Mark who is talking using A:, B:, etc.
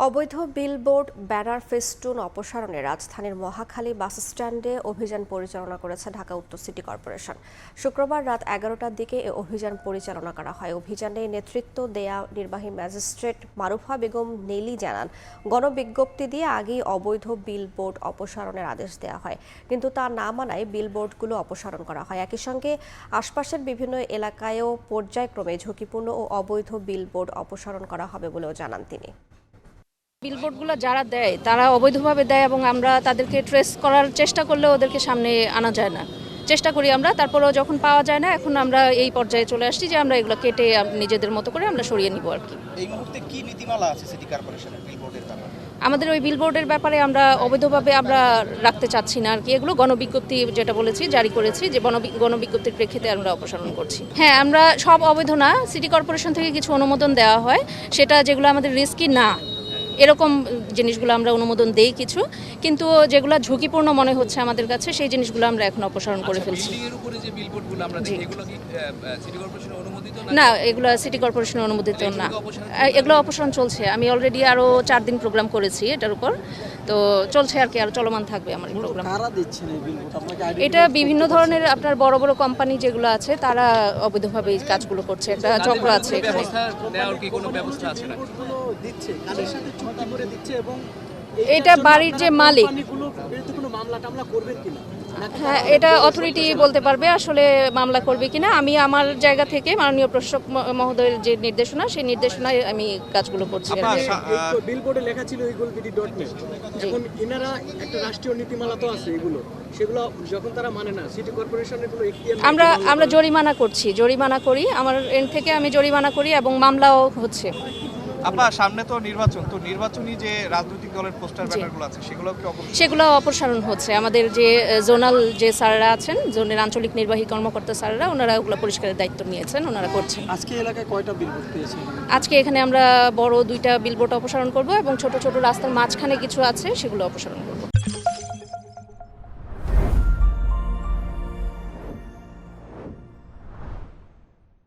A: অবৈধ billboard, banner, festoon অপসারণে রাজধানীর মহাখালী বাসস্ট্যান্ডে অভিযান পরিচালনা করেছে ঢাকা উত্তর সিটি কর্পোরেশন। শুক্রবার রাত 11টার দিকে এ অভিযান পরিচালনা করা হয়। অভিযানে নেতৃত্ব দেয়া নির্বাহী ম্যাজিস্ট্রেট মারুফা বেগম নেলি জানান, গণবিজ্ঞপ্তি দিয়ে আগেই অবৈধ বিলবোর্ড অপসারণের আদেশ দেওয়া হয়, কিন্তু তা না মানায় বিলবোর্ডগুলো অপসারণ করা হয়। একই সঙ্গে আশপাশের বিভিন্ন এলাকায়ও পর্যায়ক্রমে ঝুঁকিপূর্ণ ও অবৈধ বিলবোর্ড অপসারণ করা হবে বলেও জানান তিনি।
B: বিলবোর্ডগুলো যারা দেয় তারা অবৈধভাবে দেয় এবং আমরা তাদেরকে ট্রেস করার চেষ্টা করলেও ওদেরকে সামনে আনা যায় না। চেষ্টা করি আমরা, তারপরেও যখন পাওয়া যায় না, এখন আমরা এই পর্যায়ে চলে আসছি যে আমরা এগুলো কেটে নিজেদের মতো করে আমরা সরিয়ে নিব আর কি।
C: এই মুহূর্তে কি নীতিমালা আছে সিটি কর্পোরেশনের বিলবোর্ডের ব্যাপারে?
B: আমাদের ওই বিলবোর্ডের ব্যাপারে আমরা অবৈধভাবে আমরা রাখতে চাচ্ছি না আর কি। এগুলো গণবিজ্ঞপ্তি যেটা বলেছি জারি করেছি, যে গণবিজ্ঞপ্তির প্রেক্ষিতে আমরা অপসারণ করছি। হ্যাঁ, আমরা সব অবৈধ না, সিটি কর্পোরেশন থেকে কিছু অনুমোদন দেওয়া হয়, সেটা যেগুলো আমাদের রিস্কি না এরকম জিনিসগুলো আমরা অনুমোদন দেই কিছু, কিন্তু যেগুলো ঝুঁকিপূর্ণ মনে হচ্ছে আমাদের কাছে সেই জিনিসগুলো আমরা এখন অপসারণ করে ফেলছি। না, এগুলো সিটি কর্পোরেশনের অনুমোদিত না, এগুলো অপসারণ চলছে। আমি অলরেডি আরও 4 দিন প্রোগ্রাম করেছি এটার উপর, তো চলছে আর কি, আর চলমান থাকবে আমার প্রোগ্রাম। এটা বিভিন্ন ধরনের আপনার বড় বড় কোম্পানি যেগুলো আছে তারা অবৈধভাবে এই কাজগুলো করছে, একটা চক্র আছে এখানে। এটা বাড়ির যে মালিক, হ্যাঁ, এটা অথরিটি বলতে পারবে আসলে মামলা করবে কিনা। আমি আমার জায়গা থেকে মাননীয় প্রশাসক মহোদয়ের যে নির্দেশনা, সেই নির্দেশনায় আমি কাজগুলো করছি।
D: বিলবোর্ডে লেখা ছিল equality.net, এখন ইনারা একটা রাষ্ট্রীয় নীতিমালা তো আছে, এগুলো সেগুলো যখন তারা মানে না, সিটি কর্পোরেশন এগুলো
B: আমরা জরিমানা করি, আমার এন্ড থেকে আমি জরিমানা করি এবং মামলাও হচ্ছে।
C: আপা, সামনে তো নির্বাচন, তো নির্বাচনী যে রাজনৈতিক দলের পোস্টার ব্যানারগুলো আছে
B: সেগুলো অপসারণ হচ্ছে। আমাদের যে জোনাল যে স্যাররা আছেন, জোনের আঞ্চলিক নির্বাহী কর্মকর্তা স্যাররা, ওনারা ওগুলো পরিষ্কারের দায়িত্ব নিয়েছেন, ওনারা করছেন।
D: আজকে এলাকায় কয়টা বিলবোর্ড পেয়েছেন?
B: আজকে এখানে আমরা বড় 2টা বিলবোর্ড অপসারণ করব এবং ছোট ছোট রাস্তার মাঝখানে কিছু আছে সেগুলো অপসারণ।